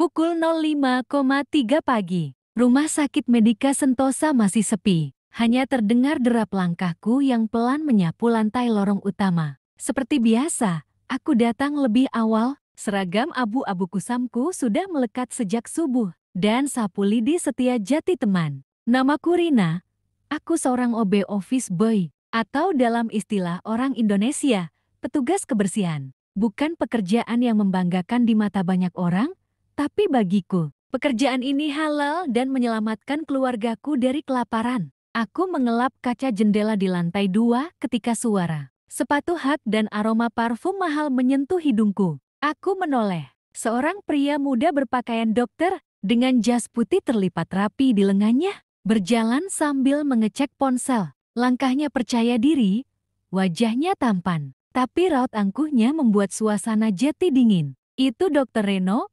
Pukul 05,3 pagi. Rumah sakit Medika Sentosa masih sepi. Hanya terdengar derap langkahku yang pelan menyapu lantai lorong utama. Seperti biasa, aku datang lebih awal. Seragam abu-abu kusamku sudah melekat sejak subuh. Dan sapu lidi setia jati teman. Namaku Rina. Aku seorang OB office boy. Atau dalam istilah orang Indonesia, petugas kebersihan. Bukan pekerjaan yang membanggakan di mata banyak orang, tapi bagiku, pekerjaan ini halal dan menyelamatkan keluargaku dari kelaparan. Aku mengelap kaca jendela di lantai 2 ketika suara sepatu hak dan aroma parfum mahal menyentuh hidungku. Aku menoleh. Seorang pria muda berpakaian dokter dengan jas putih terlipat rapi di lengannya, berjalan sambil mengecek ponsel. Langkahnya percaya diri, wajahnya tampan, tapi raut angkuhnya membuat suasana jati dingin. Itu Dokter Reno,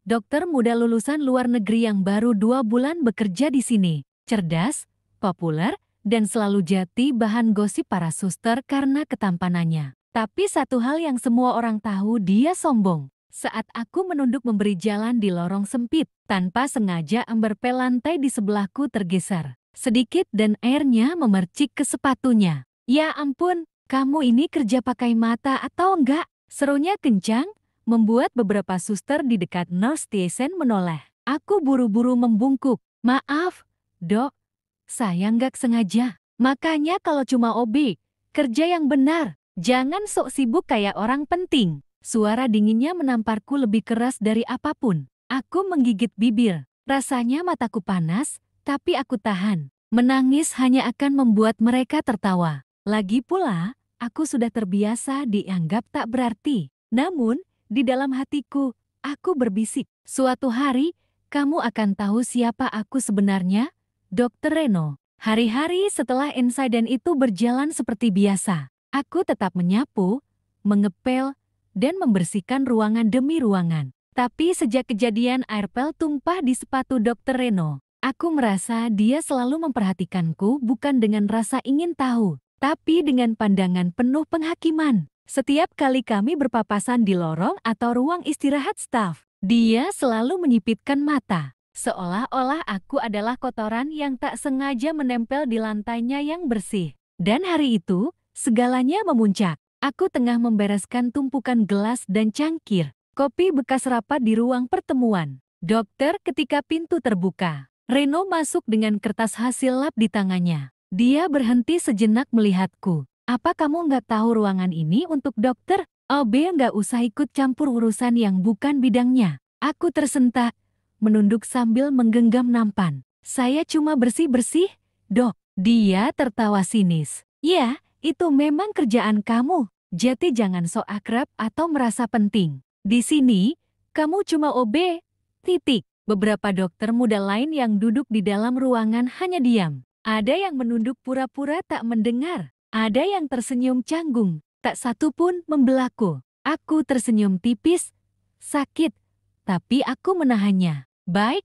dokter muda lulusan luar negeri yang baru 2 bulan bekerja di sini. Cerdas, populer, dan selalu jati bahan gosip para suster karena ketampanannya. Tapi satu hal yang semua orang tahu, dia sombong. Saat aku menunduk memberi jalan di lorong sempit, tanpa sengaja emberpel lantai di sebelahku tergeser sedikit dan airnya memercik ke sepatunya. Ya ampun, kamu ini kerja pakai mata atau enggak? Serunya kencang, membuat beberapa suster di dekat nurse station menoleh. Aku buru-buru membungkuk. Maaf, dok. Saya nggak sengaja. Makanya kalau cuma OB, kerja yang benar. Jangan sok sibuk kayak orang penting. Suara dinginnya menamparku lebih keras dari apapun. Aku menggigit bibir. Rasanya mataku panas, tapi aku tahan. Menangis hanya akan membuat mereka tertawa. Lagi pula, aku sudah terbiasa dianggap tak berarti. Namun, di dalam hatiku, aku berbisik. Suatu hari, kamu akan tahu siapa aku sebenarnya, Dokter Reno. Hari-hari setelah insiden itu berjalan seperti biasa. Aku tetap menyapu, mengepel, dan membersihkan ruangan demi ruangan. Tapi sejak kejadian air pel tumpah di sepatu Dokter Reno, aku merasa dia selalu memperhatikanku bukan dengan rasa ingin tahu, tapi dengan pandangan penuh penghakiman. Setiap kali kami berpapasan di lorong atau ruang istirahat staf, dia selalu menyipitkan mata. Seolah-olah aku adalah kotoran yang tak sengaja menempel di lantainya yang bersih. Dan hari itu, segalanya memuncak. Aku tengah membereskan tumpukan gelas dan cangkir kopi bekas rapat di ruang pertemuan. Dokter, ketika pintu terbuka, Reno masuk dengan kertas hasil lab di tangannya. Dia berhenti sejenak melihatku. Apa kamu nggak tahu ruangan ini untuk dokter? OB nggak usah ikut campur urusan yang bukan bidangnya. Aku tersentak, menunduk sambil menggenggam nampan. Saya cuma bersih-bersih, dok. Dia tertawa sinis. Ya, itu memang kerjaan kamu. Jadi jangan sok akrab atau merasa penting. Di sini, kamu cuma OB, titik. Beberapa dokter muda lain yang duduk di dalam ruangan hanya diam. Ada yang menunduk pura-pura tak mendengar. Ada yang tersenyum canggung, tak satu pun membelaku. Aku tersenyum tipis, sakit, tapi aku menahannya. Baik,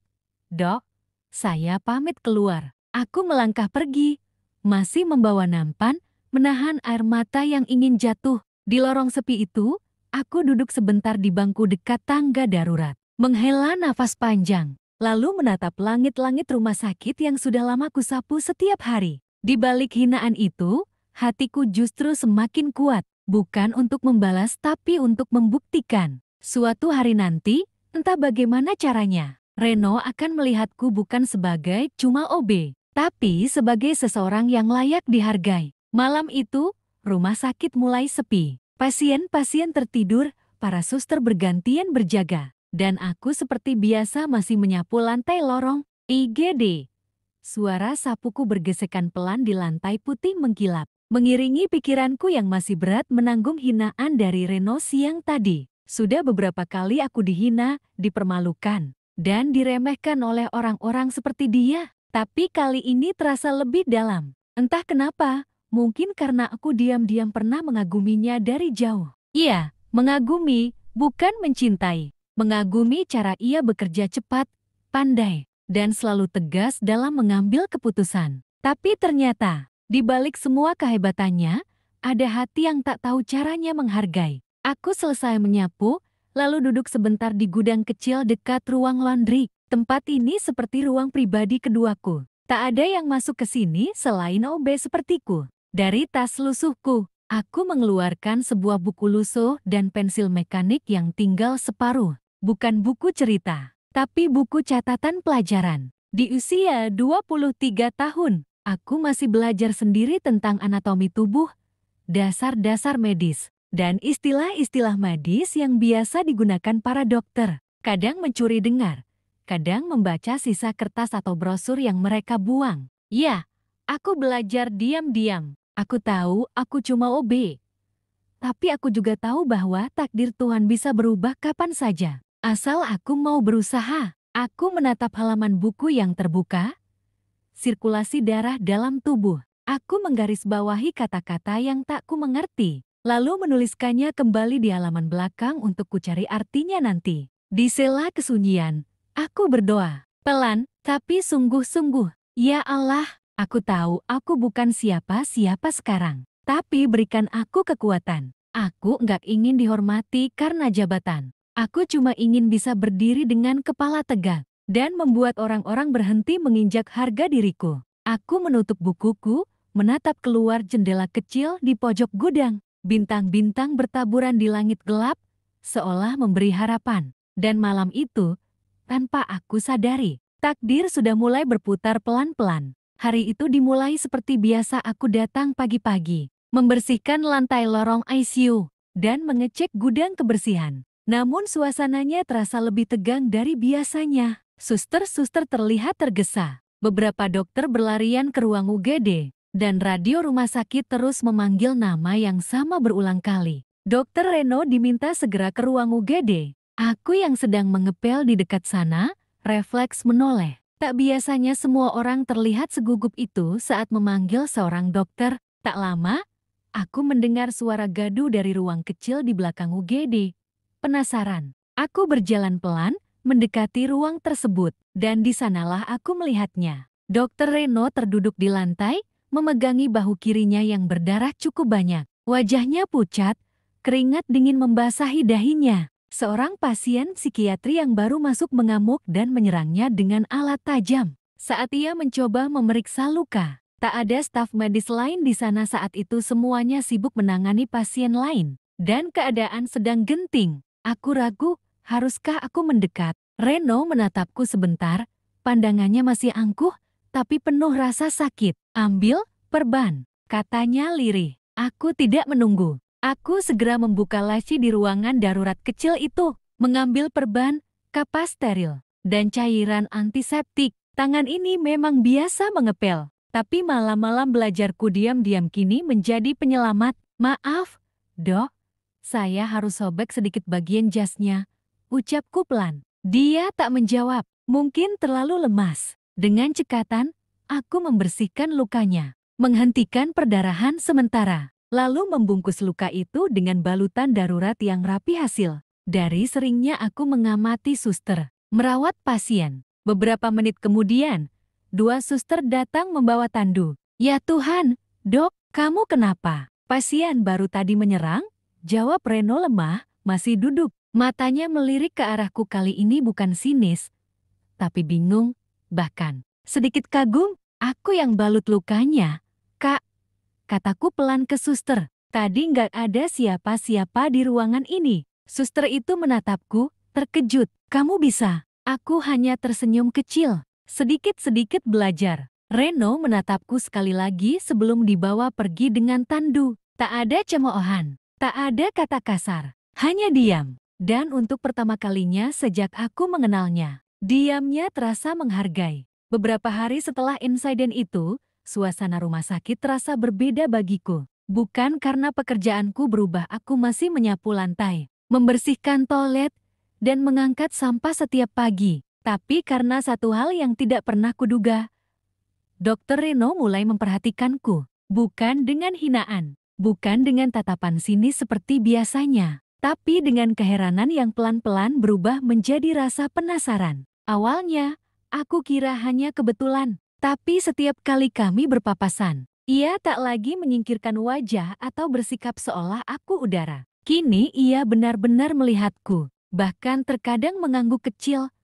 dok, saya pamit keluar. Aku melangkah pergi, masih membawa nampan, menahan air mata yang ingin jatuh. Di lorong sepi itu, aku duduk sebentar di bangku dekat tangga darurat. Menghela nafas panjang, lalu menatap langit-langit rumah sakit yang sudah lama kusapu setiap hari. Di balik hinaan itu, hatiku justru semakin kuat. Bukan untuk membalas tapi untuk membuktikan. Suatu hari nanti, entah bagaimana caranya, Reno akan melihatku bukan sebagai cuma OB, tapi sebagai seseorang yang layak dihargai. Malam itu, rumah sakit mulai sepi. Pasien-pasien tertidur, para suster bergantian berjaga. Dan aku seperti biasa masih menyapu lantai lorong. IGD. Suara sapuku bergesekan pelan di lantai putih mengkilap, mengiringi pikiranku yang masih berat menanggung hinaan dari Reno siang tadi. Sudah beberapa kali aku dihina, dipermalukan, dan diremehkan oleh orang-orang seperti dia. Tapi kali ini terasa lebih dalam. Entah kenapa, mungkin karena aku diam-diam pernah mengaguminya dari jauh. Iya, mengagumi, bukan mencintai. Mengagumi cara ia bekerja cepat, pandai, dan selalu tegas dalam mengambil keputusan. Tapi ternyata, di balik semua kehebatannya, ada hati yang tak tahu caranya menghargai. Aku selesai menyapu, lalu duduk sebentar di gudang kecil dekat ruang laundry. Tempat ini seperti ruang pribadi keduaku. Tak ada yang masuk ke sini selain OB sepertiku. Dari tas lusuhku, aku mengeluarkan sebuah buku lusuh dan pensil mekanik yang tinggal separuh. Bukan buku cerita, tapi buku catatan pelajaran. Di usia 23 tahun, aku masih belajar sendiri tentang anatomi tubuh, dasar-dasar medis, dan istilah-istilah medis yang biasa digunakan para dokter. Kadang mencuri dengar, kadang membaca sisa kertas atau brosur yang mereka buang. Ya, aku belajar diam-diam. Aku tahu aku cuma OB. Tapi aku juga tahu bahwa takdir Tuhan bisa berubah kapan saja. Asal aku mau berusaha. Aku menatap halaman buku yang terbuka. Sirkulasi darah dalam tubuh. Aku menggarisbawahi kata-kata yang tak ku mengerti. Lalu menuliskannya kembali di halaman belakang untuk kucari artinya nanti. Di sela kesunyian, aku berdoa. Pelan, tapi sungguh-sungguh. Ya Allah, aku tahu aku bukan siapa-siapa sekarang. Tapi berikan aku kekuatan. Aku nggak ingin dihormati karena jabatan. Aku cuma ingin bisa berdiri dengan kepala tegak dan membuat orang-orang berhenti menginjak harga diriku. Aku menutup bukuku, menatap keluar jendela kecil di pojok gudang. Bintang-bintang bertaburan di langit gelap, seolah memberi harapan. Dan malam itu, tanpa aku sadari, takdir sudah mulai berputar pelan-pelan. Hari itu dimulai seperti biasa. Aku datang pagi-pagi, membersihkan lantai lorong ICU, dan mengecek gudang kebersihan. Namun suasananya terasa lebih tegang dari biasanya. Suster-suster terlihat tergesa. Beberapa dokter berlarian ke ruang UGD, dan radio rumah sakit terus memanggil nama yang sama berulang kali. Dokter Reno diminta segera ke ruang UGD. Aku yang sedang mengepel di dekat sana, refleks menoleh. Tak biasanya semua orang terlihat segugup itu saat memanggil seorang dokter. Tak lama, aku mendengar suara gaduh dari ruang kecil di belakang UGD. Penasaran, aku berjalan pelan, mendekati ruang tersebut, dan di sanalah aku melihatnya. Dokter Reno terduduk di lantai, memegangi bahu kirinya yang berdarah cukup banyak. Wajahnya pucat, keringat dingin membasahi dahinya. Seorang pasien psikiatri yang baru masuk mengamuk dan menyerangnya dengan alat tajam. Saat ia mencoba memeriksa luka, tak ada staf medis lain di sana saat itu. Semuanya sibuk menangani pasien lain, dan keadaan sedang genting. Aku ragu, haruskah aku mendekat? Reno menatapku sebentar, pandangannya masih angkuh, tapi penuh rasa sakit. Ambil perban, katanya lirih. Aku tidak menunggu. Aku segera membuka laci di ruangan darurat kecil itu, mengambil perban, kapas steril, dan cairan antiseptik. Tangan ini memang biasa mengepel, tapi malam-malam belajarku diam-diam kini menjadi penyelamat. Maaf, dok. Saya harus sobek sedikit bagian jasnya, ucapku pelan. Dia tak menjawab, mungkin terlalu lemas. Dengan cekatan, aku membersihkan lukanya, menghentikan perdarahan sementara, lalu membungkus luka itu dengan balutan darurat yang rapi hasil. Dari seringnya aku mengamati suster merawat pasien. Beberapa menit kemudian, dua suster datang membawa tandu. Ya Tuhan, dok, kamu kenapa? Pasien baru tadi menyerang? Jawab Reno lemah, masih duduk. Matanya melirik ke arahku. Kali ini bukan sinis, tapi bingung, bahkan sedikit kagum. Aku yang balut lukanya. Kak, kataku pelan ke suster. Tadi nggak ada siapa-siapa di ruangan ini. Suster itu menatapku, terkejut. Kamu bisa? Aku hanya tersenyum kecil. Sedikit-sedikit belajar. Reno menatapku sekali lagi sebelum dibawa pergi dengan tandu. Tak ada cemoohan. Tak ada kata kasar, hanya diam. Dan untuk pertama kalinya sejak aku mengenalnya, diamnya terasa menghargai. Beberapa hari setelah insiden itu, suasana rumah sakit terasa berbeda bagiku. Bukan karena pekerjaanku berubah, aku masih menyapu lantai, membersihkan toilet, dan mengangkat sampah setiap pagi. Tapi karena satu hal yang tidak pernah kuduga, Dokter Reno mulai memperhatikanku, bukan dengan hinaan. Bukan dengan tatapan sinis seperti biasanya, tapi dengan keheranan yang pelan-pelan berubah menjadi rasa penasaran. Awalnya, aku kira hanya kebetulan, tapi setiap kali kami berpapasan, ia tak lagi menyingkirkan wajah atau bersikap seolah aku udara. Kini ia benar-benar melihatku, bahkan terkadang mengangguk kecil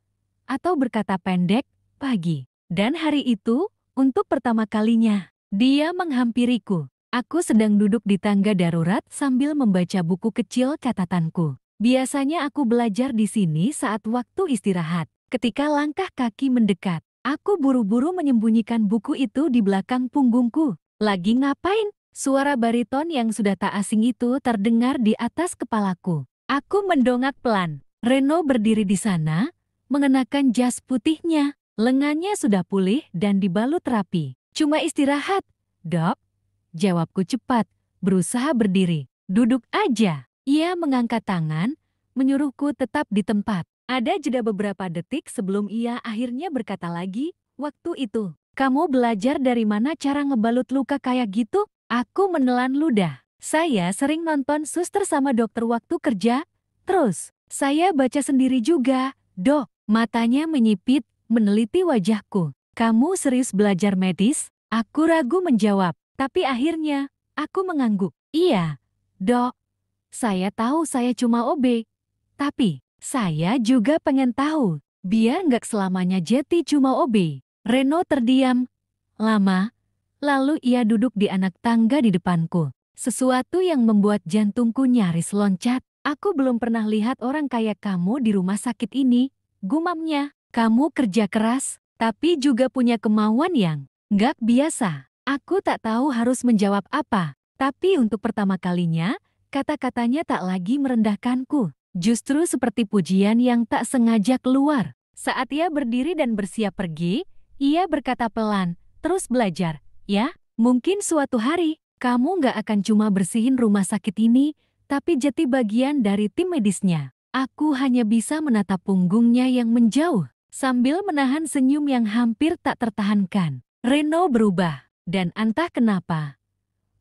atau berkata pendek, "Pagi." Dan hari itu, untuk pertama kalinya, dia menghampiriku. Aku sedang duduk di tangga darurat sambil membaca buku kecil catatanku. Biasanya aku belajar di sini saat waktu istirahat. Ketika langkah kaki mendekat, aku buru-buru menyembunyikan buku itu di belakang punggungku. "Lagi ngapain?" Suara bariton yang sudah tak asing itu terdengar di atas kepalaku. Aku mendongak pelan. Reno berdiri di sana, mengenakan jas putihnya. Lengannya sudah pulih dan dibalut rapi. "Cuma istirahat, Dok," jawabku cepat, berusaha berdiri. "Duduk aja." Ia mengangkat tangan, menyuruhku tetap di tempat. Ada jeda beberapa detik sebelum ia akhirnya berkata lagi, "Waktu itu, kamu belajar dari mana cara ngebalut luka kayak gitu?" Aku menelan ludah. "Saya sering nonton suster sama dokter waktu kerja. Terus, saya baca sendiri juga, Dok." Matanya menyipit, meneliti wajahku. "Kamu serius belajar medis?" Aku ragu menjawab, tapi akhirnya aku mengangguk. "Iya, Dok. Saya tahu saya cuma OB. Tapi, saya juga pengen tahu, biar nggak selamanya Jeti cuma OB." Reno terdiam lama, lalu ia duduk di anak tangga di depanku. Sesuatu yang membuat jantungku nyaris loncat. "Aku belum pernah lihat orang kayak kamu di rumah sakit ini," gumamnya. "Kamu kerja keras, tapi juga punya kemauan yang nggak biasa." Aku tak tahu harus menjawab apa, tapi untuk pertama kalinya, kata-katanya tak lagi merendahkanku. Justru seperti pujian yang tak sengaja keluar. Saat ia berdiri dan bersiap pergi, ia berkata pelan, "Terus belajar, ya? Mungkin suatu hari, kamu nggak akan cuma bersihin rumah sakit ini, tapi jadi bagian dari tim medisnya." Aku hanya bisa menatap punggungnya yang menjauh, sambil menahan senyum yang hampir tak tertahankan. Reno berubah, dan entah kenapa,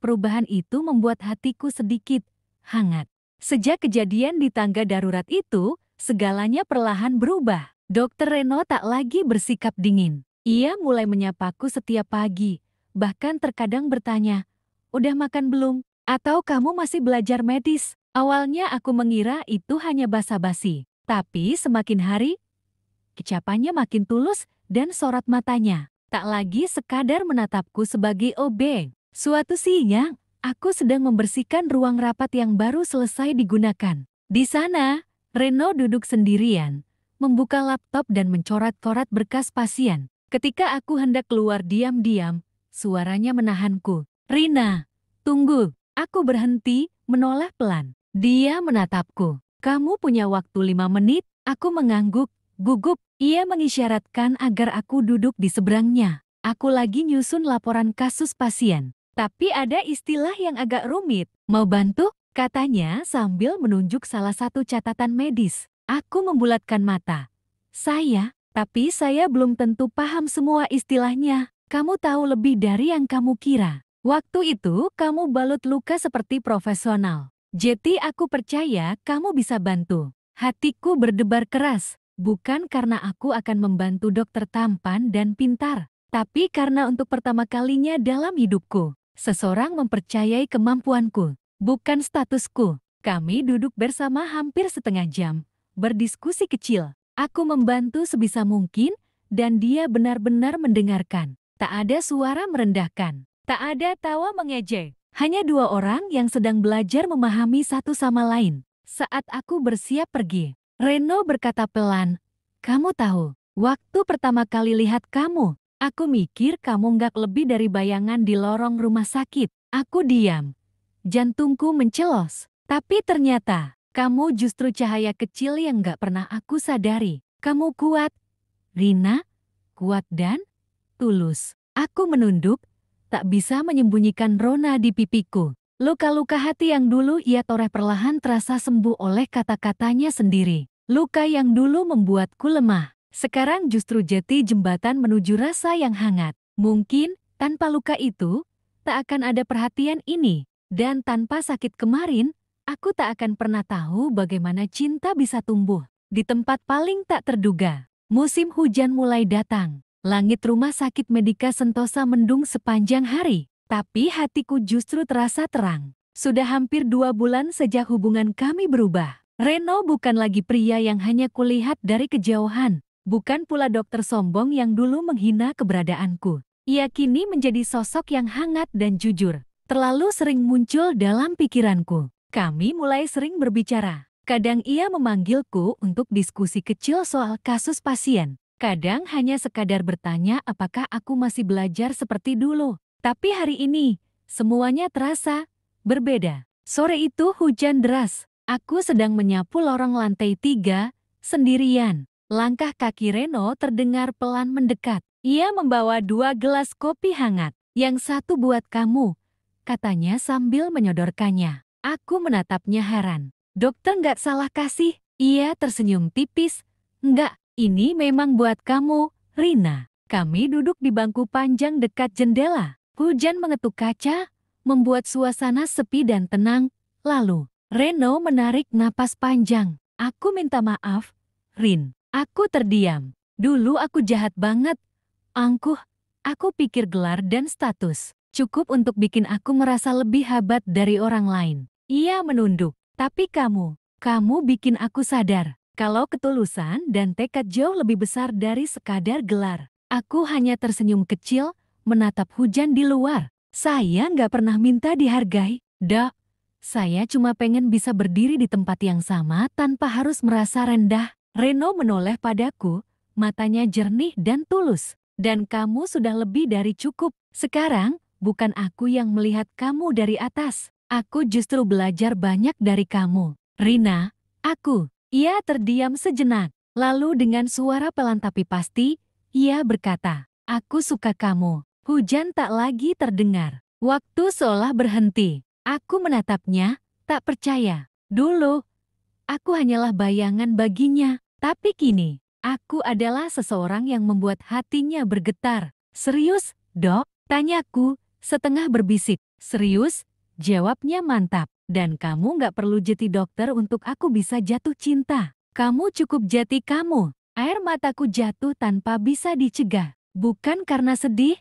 perubahan itu membuat hatiku sedikit hangat. Sejak kejadian di tangga darurat itu, segalanya perlahan berubah. Dokter Reno tak lagi bersikap dingin. Ia mulai menyapaku setiap pagi, bahkan terkadang bertanya, "Udah makan belum? Atau kamu masih belajar medis?" Awalnya aku mengira itu hanya basa-basi, tapi semakin hari, ucapannya makin tulus dan sorot matanya tak lagi sekadar menatapku sebagai OB. Suatu siang, aku sedang membersihkan ruang rapat yang baru selesai digunakan. Di sana, Reno duduk sendirian, membuka laptop dan mencoret-coret berkas pasien. Ketika aku hendak keluar diam-diam, suaranya menahanku. "Rina, tunggu." Aku berhenti, menoleh pelan. Dia menatapku. "Kamu punya waktu 5 menit?" Aku mengangguk, gugup. Ia mengisyaratkan agar aku duduk di seberangnya. Aku lagi nyusun laporan kasus pasien. Tapi ada istilah yang agak rumit. "Mau bantu?" katanya sambil menunjuk salah satu catatan medis. Aku membulatkan mata. Tapi saya belum tentu paham semua istilahnya. "Kamu tahu lebih dari yang kamu kira. Waktu itu kamu balut luka seperti profesional. Jadi aku percaya kamu bisa bantu." Hatiku berdebar keras, bukan karena aku akan membantu dokter tampan dan pintar, tapi karena untuk pertama kalinya dalam hidupku, seseorang mempercayai kemampuanku, bukan statusku. Kami duduk bersama hampir setengah jam, berdiskusi kecil. Aku membantu sebisa mungkin, dan dia benar-benar mendengarkan. Tak ada suara merendahkan. Tak ada tawa mengejek, hanya dua orang yang sedang belajar memahami satu sama lain. Saat aku bersiap pergi, Reno berkata pelan, "Kamu tahu, waktu pertama kali lihat kamu, aku mikir kamu nggak lebih dari bayangan di lorong rumah sakit." Aku diam, jantungku mencelos, tapi ternyata kamu justru cahaya kecil yang nggak pernah aku sadari. Kamu kuat, Rina, kuat dan tulus. Aku menunduk, tak bisa menyembunyikan rona di pipiku. Luka-luka hati yang dulu ia toreh perlahan terasa sembuh oleh kata-katanya sendiri. Luka yang dulu membuatku lemah, sekarang justru jadi jembatan menuju rasa yang hangat. Mungkin, tanpa luka itu, tak akan ada perhatian ini. Dan tanpa sakit kemarin, aku tak akan pernah tahu bagaimana cinta bisa tumbuh di tempat paling tak terduga. Musim hujan mulai datang. Langit rumah sakit Medika Sentosa mendung sepanjang hari. Tapi hatiku justru terasa terang. Sudah hampir 2 bulan sejak hubungan kami berubah. Reno bukan lagi pria yang hanya kulihat dari kejauhan. Bukan pula dokter sombong yang dulu menghina keberadaanku. Ia kini menjadi sosok yang hangat dan jujur. Terlalu sering muncul dalam pikiranku. Kami mulai sering berbicara. Kadang ia memanggilku untuk diskusi kecil soal kasus pasien. Kadang hanya sekadar bertanya apakah aku masih belajar seperti dulu. Tapi hari ini, semuanya terasa berbeda. Sore itu hujan deras. Aku sedang menyapu lorong lantai 3, sendirian. Langkah kaki Reno terdengar pelan mendekat. Ia membawa 2 gelas kopi hangat. Yang satu buat kamu, katanya sambil menyodorkannya. Aku menatapnya heran. Dokter nggak salah kasih. Ia tersenyum tipis. Enggak, ini memang buat kamu, Rina. Kami duduk di bangku panjang dekat jendela. Hujan mengetuk kaca, membuat suasana sepi dan tenang. Lalu, Reno menarik napas panjang. Aku minta maaf, Rin. Aku terdiam. Dulu aku jahat banget. Angkuh, aku pikir gelar dan status cukup untuk bikin aku merasa lebih hebat dari orang lain. Ia menunduk. Tapi kamu bikin aku sadar kalau ketulusan dan tekad jauh lebih besar dari sekadar gelar. Aku hanya tersenyum kecil, menatap hujan di luar. Saya nggak pernah minta dihargai, Dok. Saya cuma pengen bisa berdiri di tempat yang sama tanpa harus merasa rendah. Reno menoleh padaku, matanya jernih dan tulus. Dan kamu sudah lebih dari cukup. Sekarang, bukan aku yang melihat kamu dari atas. Aku justru belajar banyak dari kamu. Rina, aku. Ia terdiam sejenak. Lalu dengan suara pelan tapi pasti, ia berkata, aku suka kamu. Hujan tak lagi terdengar. Waktu seolah berhenti. Aku menatapnya, tak percaya. Dulu, aku hanyalah bayangan baginya. Tapi kini, aku adalah seseorang yang membuat hatinya bergetar. Serius, Dok? Tanyaku, setengah berbisik. Serius? Jawabnya mantap. Dan kamu nggak perlu jadi dokter untuk aku bisa jatuh cinta. Kamu cukup jati kamu. Air mataku jatuh tanpa bisa dicegah. Bukan karena sedih,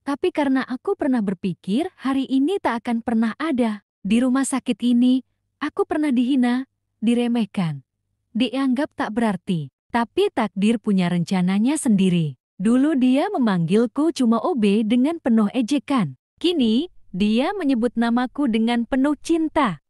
tapi karena aku pernah berpikir hari ini tak akan pernah ada. Di rumah sakit ini, aku pernah dihina, diremehkan, dianggap tak berarti. Tapi takdir punya rencananya sendiri. Dulu dia memanggilku cuma OB dengan penuh ejekan. Kini, dia menyebut namaku dengan penuh cinta.